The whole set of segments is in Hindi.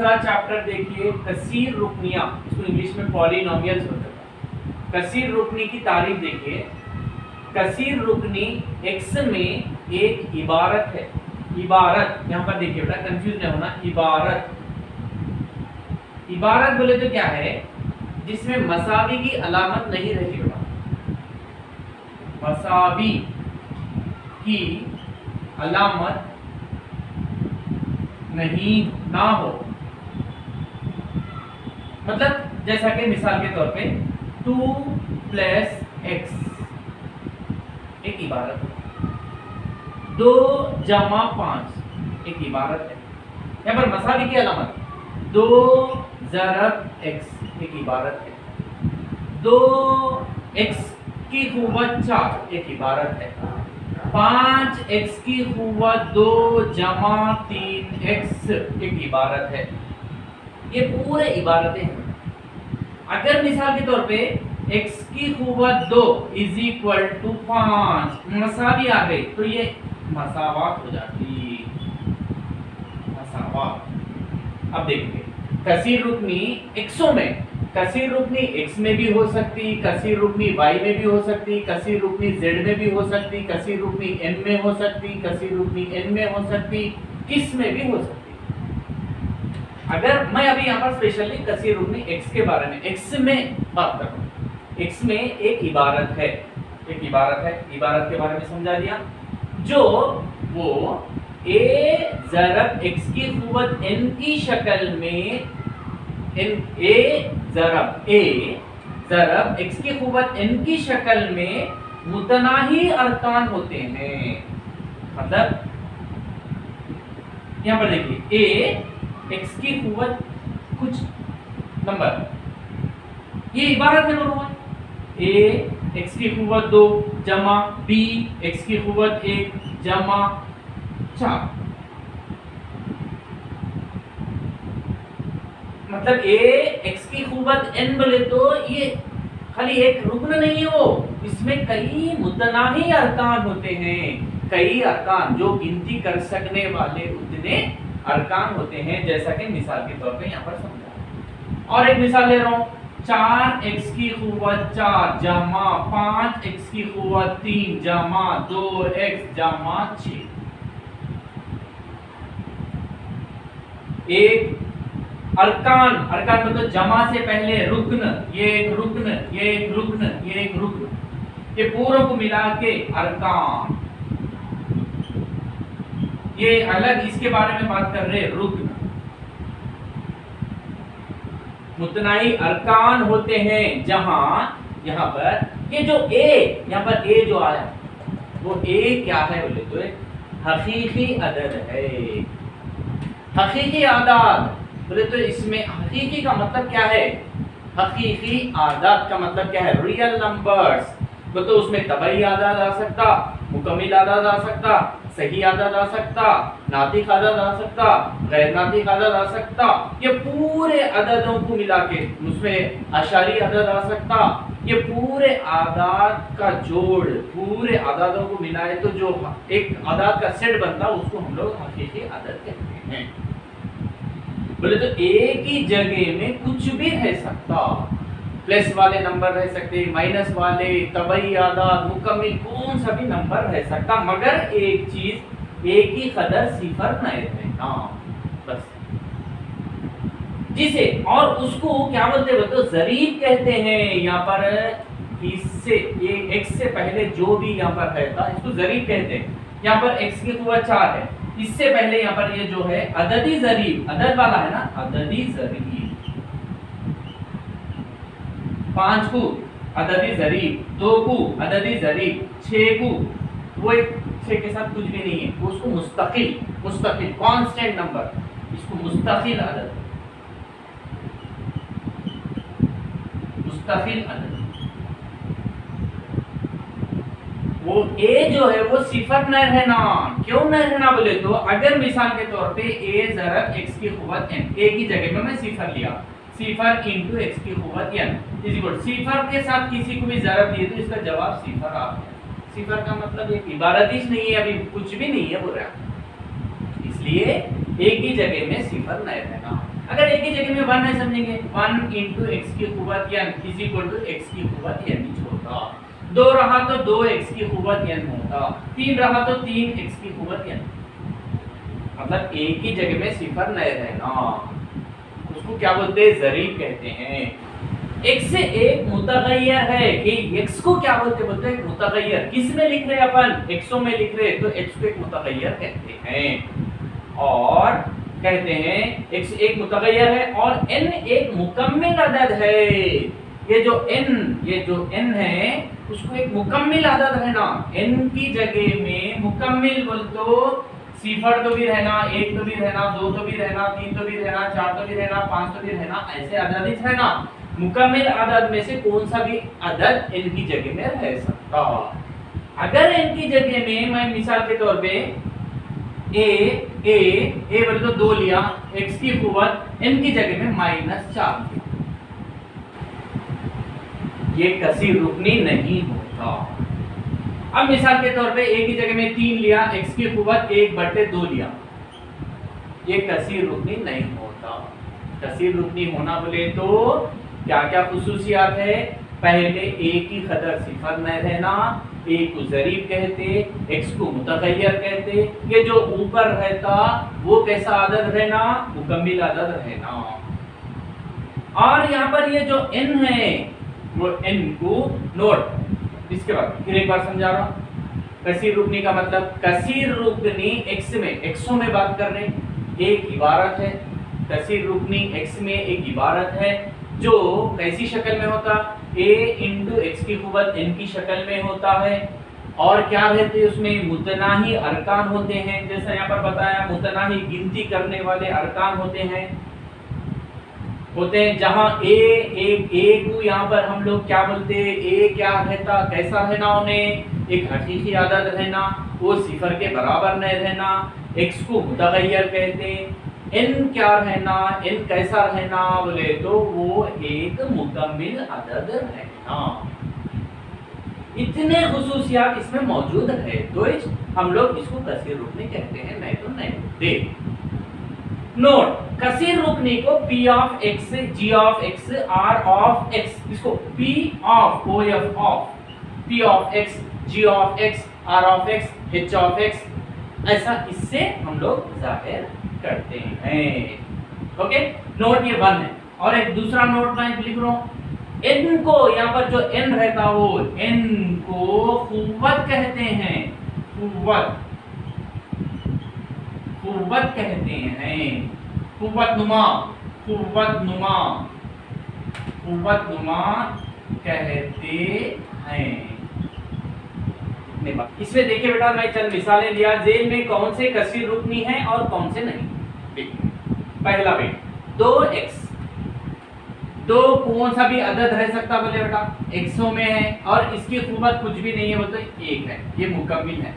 दूसरा चैप्टर देखिए, कसीर रुकनियां, इसको इंग्लिश में पॉलिनोमियल्स होता है। कसीर रुकनी की तारीफ देखिए। कसीर रुकनी x में एक इबारत है। इबारत यहां पर देखिए बेटा, कंफ्यूज नहीं होना। इबारत, इबारत बोले तो क्या है, जिसमें मसावी की अलामत नहीं रहती बेटा, मसावी की अलामत नहीं ना हो। मतलब जैसा कि मिसाल के तौर पे 2 + x एक इबारत है, 2 + 5 एक इबारत है। यहाँ पर मसावी की अलामत 2 + x एक इबारत है, 2x की क़ुव्वत 4 एक इबारत है, 5x की क़ुव्वत 2 + 3x एक इबारत है। ये पूरे इबारतें हैं। अगर मिसाल के तौर पे x की क़ुव्वत 2 = 5 मसावी आ गई तो ये मसावात हो जाती, मसावात। अब देखिए कसीर रुकनी एक्सों में, कसीर रुकनी x में भी हो सकती, कसीर रुकनी y में भी हो सकती, कसीर रुकनी z में भी हो सकती, कसीर रुकनी m में हो सकती, कसीर रुकनी n में हो सकती, किस में भी हो सकती। अगर मैं अभी यहाँ पर स्पेशली कसीर रुकनी x के बारे में, x में बात कर रहा हूँ। x में एक इबारत है, एक इबारत है, इबारत के बारे में समझा दिया, जो वो a ज़रब x की क़ुव्वत n की शक्ल में, a ज़रब x की क़ुव्वत n की शक्ल में मुतनाही अरकान होते हैं। मतलब यहाँ पर देखिए a x की क़ुव्वत कुछ नंबर, ये इबारत है दोनों में, a x की क़ुव्वत 2 जमा b x की क़ुव्वत 1 जमा 4। मतलब a x की क़ुव्वत n बोले तो ये खाली एक रुकन नहीं है, वो इसमें कई मुतनाही अरकान होते हैं, कई अरकान जो गिनती कर सकने वाले उतने अरकान होते हैं, जैसा कि मिसाल के तौर पे यहाँ पर समझा। और एक मिसाल ले रहा हूँ, 4x की क़ुव्वत 4 जमा 5x की क़ुव्वत 3 जमा 2x जमा 6। एक अरकान, अरकान मतलब जमा से पहले रुकन, ये एक रुकन, ये एक रुकन, ये एक रुकन, ये पूरों को मिला के अरकान। ये अलग इसके बारे में बात कर रहे हैं, रुकन। मुतनाई अरकान होते हैं जहां यहाँ पर ये जो a, यहाँ पर a जो आया वो a क्या है बोले तो हकीकी अदद है। हकीकी आदाद बोले तो इसमें हकीकी का मतलब क्या है, हकीकी आदाद का मतलब क्या है, रियल नंबर्स। तो उसमें तबई आदाद आ सकता, मुकम्मिल आदाद आ सकता, सही आदाद आ सकता, नातिक आदाद आ सकता, गैर नातिक आदाद आ सकता, ये पूरे अददों को मिला के उसमें अशारी आदाद आ सकता। ये पूरे आदाद का जोड़, पूरे आदादों को मिलाए तो जो एक आदाद का सेट बनता उसको हम लोग हकीकी आदद कहते हैं। बोले तो एक ही जगह में कुछ भी रह सकता, प्लस वाले नंबर रह सकते, माइनस वाले, तबई आदाद, मुकम्मिल, कौन सा भी नंबर रह सकता, मगर एक चीज एक ही कदर सिफर नहीं रहना बस। जिसे और उसको क्या बोलते हैं तो जरीब कहते हैं। यहाँ पर इससे ये x से पहले जो भी यहाँ पर रहता इसको जरीब कहते हैं। यहाँ पर x की क़ुव्वत 4 है, इससे पहले यहाँ पर ये जो है अददी जरीब, अदद वाला है ना, अददी जरीब, 5 को अददी जरीब, 2 को अददी जरीब, 6 को वो एक 6 के साथ कुछ भी नहीं है, उसको मुस्तकिल, मुस्तकिल कांस्टेंट नंबर, इसको मुस्तकिल अदद, मुस्तकिल अदद। वो a जो है वो सिफर न रहना, क्यों न रहना बोले तो अगर मिसाल के तौर पे a ज़रब x की क़ुव्वत n, a की जगह में मैं सिफर लिया, सिफर इंटू x की क़ुव्वत n इज इक्वल, सिफर के साथ किसी को भी ज़रब दिए तो इसका जवाब सिफर आ गया। सिफर का मतलब एक इबारत ही नहीं है, अभी कुछ भी नहीं है बोल रहा, इसलिए एक ही जगह में सिफर न रहना। एक ही जगह में 1 है समझेंगे 1 इंटू एक्स की कुव्वत n is equal to x की कुव्वत n होता। 2 रहा तो 2 एक्स की कुव्वत n होता। 3 रहा तो 3 एक्स की कुव्वत n। मतलब एक ही जगह में सिफर नहीं रहना, उसको क्या बोलते हैं, ज़रीब कहते हैं। x से एक मुतगय्यर है कि x को क्या बोलते हैं मुतगय्यर। किस में लिख रहे हैं अपन, xo में लिख रहे हैं, तो x को एक मुतगय्यर कहते हैं। और कहते हैं x एक मुतगय्यर है और n एक मुकम्मिल अदद है। ये जो n है उसको एक मुकम्मिल अदद है ना, n की जगह में मुकम्मिल बोल तो सिफर तो भी रहना, 1 तो भी रहना, 2 तो भी रहना, 3 तो भी रहना, 4 तो भी रहना, 5 तो भी रहना, ऐसे अदद ही रहना। मुकम्मिल अदद में से कौन सा भी अदद n की जगह में रह सकता। अगर n की जगह में मैं मिसाल के तौर पे a बोले तो 2 लिया, x की कुव्वत n की जगह में -4 लिया, ये कसीर रुकनी नहीं होता। अब मिसाल के तौर पे a की जगह में 3 लिया, x की कुव्वत 1/2 लिया, ये कसीर रुकनी नहीं होता। कसीर रुकनी होना बोले तो क्या क्या खुसूसियात है, पहले a की कदर सिफर न रहना, a को ज़रीब कहते, x को मुतगय्यर कहते, ये जो ऊपर रहता वो कैसा अदद रहना, मुकम्मिल अदद रहना। और यहाँ पर ये जो n है वो n को नोट, इसके बाद फिर एक बार समझा रहा हूँ। कसीर रुकनी का मतलब, कसीर रुकनी एक्सो में बात कर रहे हैं, एक इबारत है। कसीर रुकनी x में एक इबारत है जो कैसी शक्ल में होता, a इंटू एक्स की कुव्वत n की शक्ल में होता है। और क्या रहते हैं उसमें, मुतनाही अरकान होते हैं, जैसा यहाँ पर बताया मुतनाही गिनती करने वाले अरकान होते हैं जहां a को यहाँ पर हम लोग क्या बोलते हैं, a क्या रहता, कैसा रहना, उन्हें एक हकीकी आदत रहना, वो सिफर के बराबर नहीं रहना, x को मुतगय्यर कहते, n क्या रहना, n कैसा रहना बोले तो वो एक मुकम्मिल अदद रहना। इतने खुसूसियात इसमें मौजूद है तो हम लोग इसको कसीर रुकनी कहते हैं, नहीं तो नहीं होते। नोट, कसीर रुकनी को p of x, g of x, r of x, इसको p of o f of p of x, g of x, r of x, h of x, ऐसा इससे हम लोग जाहिर करते हैं। ओके, नोट ये 1 है। और एक दूसरा नोट मैं लिख रहा हूँ, n को यहाँ पर जो n रहता हो, n को कुव्वत कहते हैं, कुव्वत कहते हैं, कुव्वत नुमा कहते हैं। इसमें देखिए बेटा, मैं चंद मिसालें लिया, जेल में कौन से कसीर रुकनी है और कौन से नहीं। पहला बेट 2x, 2 कौन सा भी अदद रह सकता बोले बेटा, एक्सो में है और इसकी कुव्वत कुछ भी नहीं है, वो तो 1 है, ये मुकम्मिल है,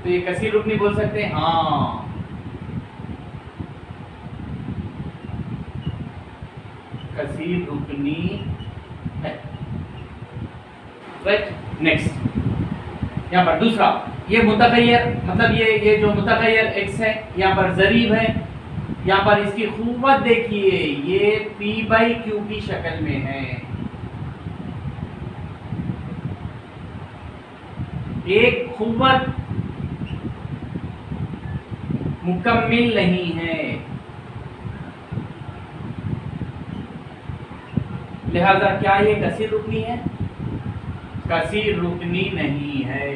तो ये कसीर रुकनी बोल सकते हैं। हाँ, कसीर रुकनी है। राइट, नेक्स्ट यहाँ पर दूसरा, ये मुतगय्यर, मतलब ये जो मुतगय्यर x है यहाँ पर ज़रीब है, यहाँ पर इसकी कुव्वत देखिए, ये p/q की शक्ल में है, एक कुव्वत मुकम्मिल नहीं है, लिहाजा क्या ये कसीर रुकनी है, कसीर रुकनी नहीं है।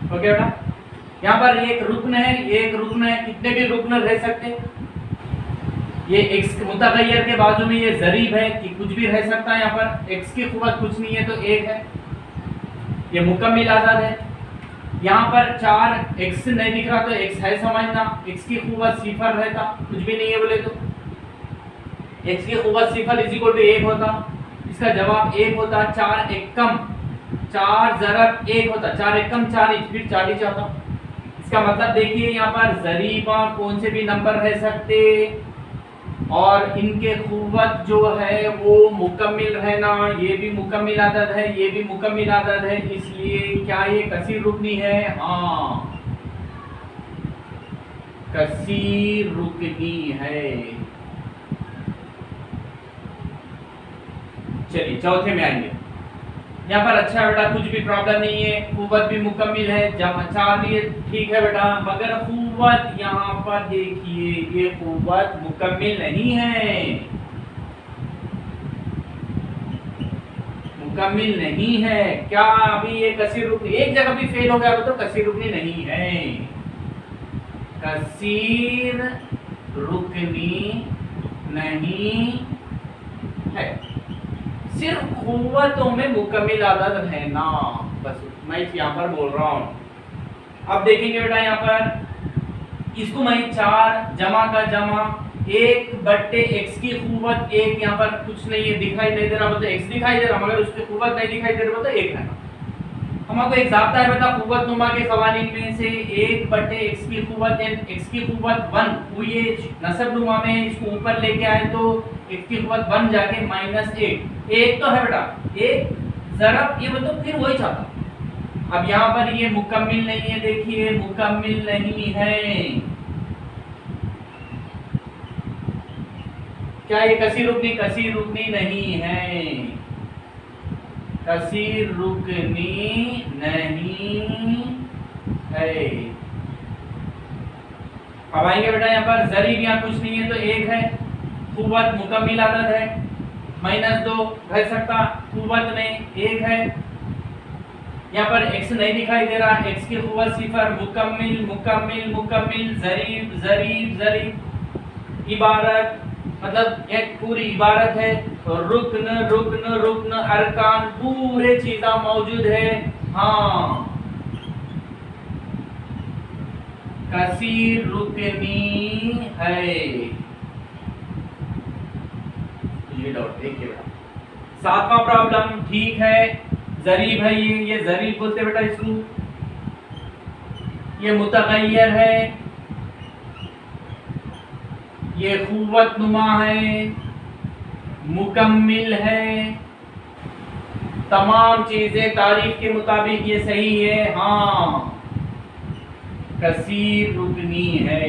ओके बेटा, यहाँ पर एक रुकन है, ये एक रुकन है, कितने भी रुकन रह सकते, ये x मुतगय्यर के बाजू में ये ज़रीब है कि कुछ भी रह सकता है, यहाँ पर x की कुव्वत कुछ नहीं है तो 1 है, ये मुकम्मिल आजाद है। यहाँ पर 4x नहीं दिख रहा तो x है समझना, x की कुव्वत सिफर रहता, कुछ भी नहीं है बोले तो x की कुव्वत सिफर इज इक्वल टू 1 होता, इसका जवाब 1 होता। 4 एकम 4 ज़रब 1 होता, 4 एकम 4 फिर 40 आता। इसका मतलब देखिए यहाँ पर ज़रीबा कौन से भी नंबर रह सकते, और इनके कुव्वत जो है वो मुकम्मिल रहना, ये भी मुकम्मिल अदद है, ये भी मुकम्मिल अदद है, इसलिए क्या ये कसीर रुकनी है? हाँ, कसीर रुकनी है। चलिए चौथे में आएंगे। यहाँ पर अच्छा बेटा कुछ भी प्रॉब्लम नहीं है, कुव्वत भी मुकम्मिल है, जमा चार भी ठीक है बेटा, मगर कुव्वत यहाँ पर देखिए ये कुव्वत मुकम्मिल नहीं है, मुकम्मिल नहीं है। क्या अभी ये कसीर रुकनी एक जगह भी फेल हो गया तो कसीर रुकनी नहीं है, कसीर रुकनी नहीं है, सिर्फ कुव्वतों में मुकम्मिल अदद रहना, बस मैं यहाँ पर बोल रहा हूँ। अब देखेंगे बेटा यहाँ पर इसको मैं 4 जमा का जमा 1 बट्टे x की कुव्वत 1, यहाँ पर कुछ नहीं है दिखाई नहीं दे रहा, मतलब x दिखाई दे रहा मगर उसकी कुव्वत नहीं दिखाई दे रहा, तो 1 है। हमारे एक जाब्ता है बेटा कुव्वत नुमा के कवानीन में से 1 बट्टे x की कुव्वत x की कुव्वत 1 वो ये नसब नुमा में इसको ऊपर लेके आए तो x की कुव्वत 1 जाके -1 1 तो है बेटा, एक ज़रब ये मतलब फिर वही चाहता। अब यहाँ पर ये मुकम्मिल नहीं है, देखिए मुकम्मिल नहीं है, क्या ये कसीर रुकनी नहीं है, कसीर रुकनी नहीं है। अब आएंगे बेटा यहाँ पर ज़रीब यहाँ कुछ नहीं है तो 1 है, कुव्वत मुकम्मिल अदद है, -2 रह सकता, कुव्वत में 1 है, यहाँ पर x नहीं दिखाई दे रहा, x की कुव्वत 0, मुकम्मिल मुकम्मिल मुकम्मिल ज़रीब ज़रीब ज़रीब, इबारत मतलब एक पूरी इबारत है, रुकन रुकन रुकन अरकान पूरे चीज़ा मौजूद है। हाँ, कसीर रुकनी है। ये डाउट देखिए बेटा, 7वां प्रॉब्लम ठीक है, ज़रीब है, ये ज़रीब बोलते बेटा इसको, ये मुतगय्यर है, ये कुव्वत नुमा है, मुकम्मिल है, तमाम चीजें तारीफ के मुताबिक ये सही है। हाँ, कसीर रुकनी है।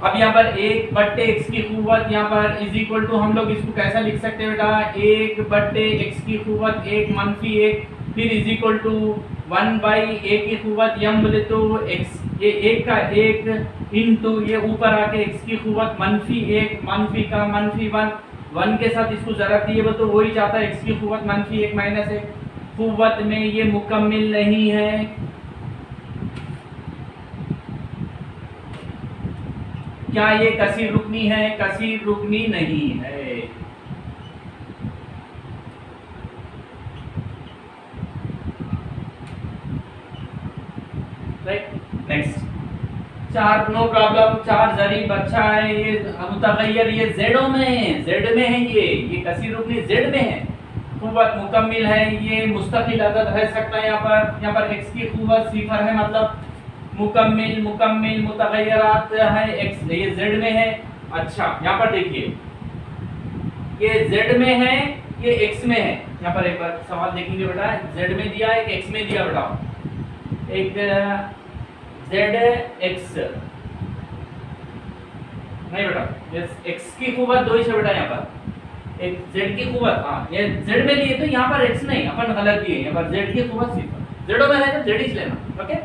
अब यहाँ पर 1 बट्टे x की कुव्वत यहाँ पर इज इक्वल टू, हम लोग इसको कैसा लिख सकते हैं बेटा, 1 बट्टे x की कुव्वत 1 -1 फिर is equal to 1 by a की कुव्वत यम बोले तो x, ये 1 का 1 इंटू ये ऊपर आके x की कुव्वत -1 मनफी का -1 1 के साथ इसको ज़रब दिए तो वही जाता है x की कुव्वत -1 -1, कुव्वत में ये मुकम्मिल नहीं है। क्या ये कसीर रुकनी है? कसीर रुकनी नहीं है। नेक्स्ट 4 नो प्रॉब्लम, 4 ज़रीब अच्छा है, ये मुतगय्यर ये जेडो में है, जेड में है, ये कसीर रुकनी जेड में है, कुव्वत मुकम्मिल है, ये मुस्तकिल अदद रह सकता है। यहाँ पर x की कुव्वत 0 है, मतलब मुकम्मिल मुकम्मिल मुतगय्यरात है, x ये z में है। अच्छा यहाँ पर देखिए ये z में है, ये x में है। यहाँ पर एक बार सवाल देखेंगे बेटा, z में दिया है, x में दिया बेटा, एक z x नहीं बेटा, ये x की कुव्वत 2 है बेटा, यहाँ पर एक z की कुव्वत, हाँ ये z में लिए तो यहाँ पर x नहीं, अपन गलत दिए, यहाँ पर z की कुव्वत 0, z में है तो z ही लेना, ओके।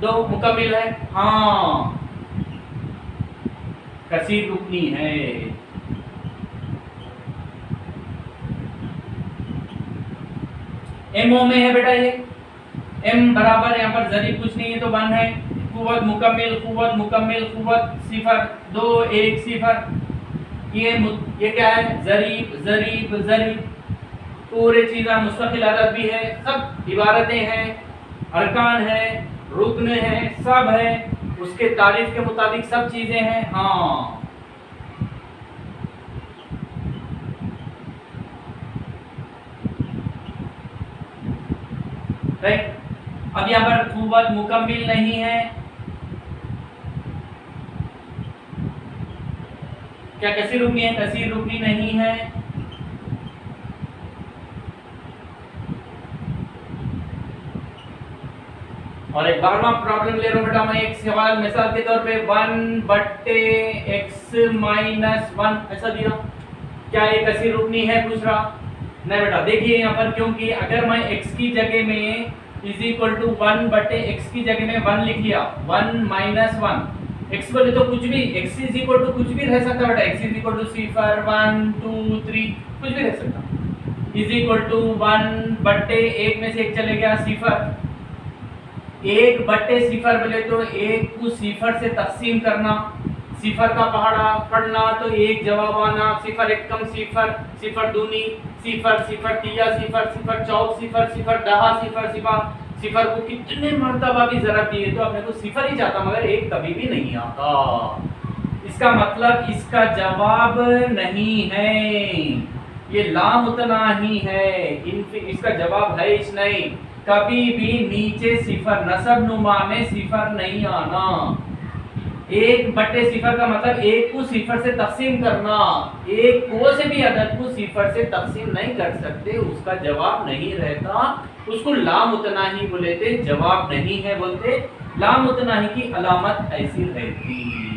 2 मुकम्मिल है, हाँ कसीर रुकनी है। एमओ में है बेटा, ये m बराबर यहाँ पर ज़रीब कुछ नहीं है तो 1 है, कुव्वत मुकम्मिल कुव्वत मुकम्मिल कुव्वत 0 2 1 0, ये क्या है, ज़रीब ज़रीब ज़रीब, पूरे चीज़ा मुस्तकिल अदद भी है, सब इबारतें हैं, अरकान है, रुकन है, सब है, उसके तारीफ के मुताबिक सब चीजें हैं। हाँ राइट। अब यहाँ पर कुव्वत मुकम्मिल नहीं है, क्या कसीर रुकनी है? कसीर रुकनी नहीं है। और एक बारहवां प्रॉब्लम ले रहा हूं बेटा मैं, एक सवाल मिसाल के तौर पे 1/x-1 ऐसा दिया, क्या ये कसीर रुकनी है पूछ रहा? नहीं बेटा, देखिए यहाँ पर, क्योंकि अगर मैं x की जगह में इज इक्वल टू 1/x की जगह में 1 लिख लिया, 1-1 x बोले तो कुछ भी, x इज इक्वल टू कुछ भी रह सकता बेटा, x इज इक्वल टू 0 1 2 3 कुछ भी रह सकता, इज इक्वल टू 1/1 में से एक चले गया 0, 1/0 बोले तो 1 को 0 से तकसीम करना, 0 का पहाड़ा पढ़ना तो 1 जवाब आना, 0 1 कम 0, 0 दूनी 0, 0 तिया 0, 0 चौक 0, 0 दहा 0, 0 को कितने मर्तबा भी जरा दिए तो अपने को 0 ही जाता, मगर 1 कभी भी नहीं आता। इसका मतलब इसका जवाब नहीं है, ये लामुतनाही है, इसका जवाब है इस नहीं, कभी भी नीचे 0 नसब नुमा में 0 नहीं आना। 1/0 का मतलब 1 को 0 से तकसीम करना, एक को से भी अदद को 0 से तकसीम नहीं कर सकते, उसका जवाब नहीं रहता, उसको लामुतनाही बोलते, जवाब नहीं है बोलते, लामुतनाही की अलामत ऐसी रहती।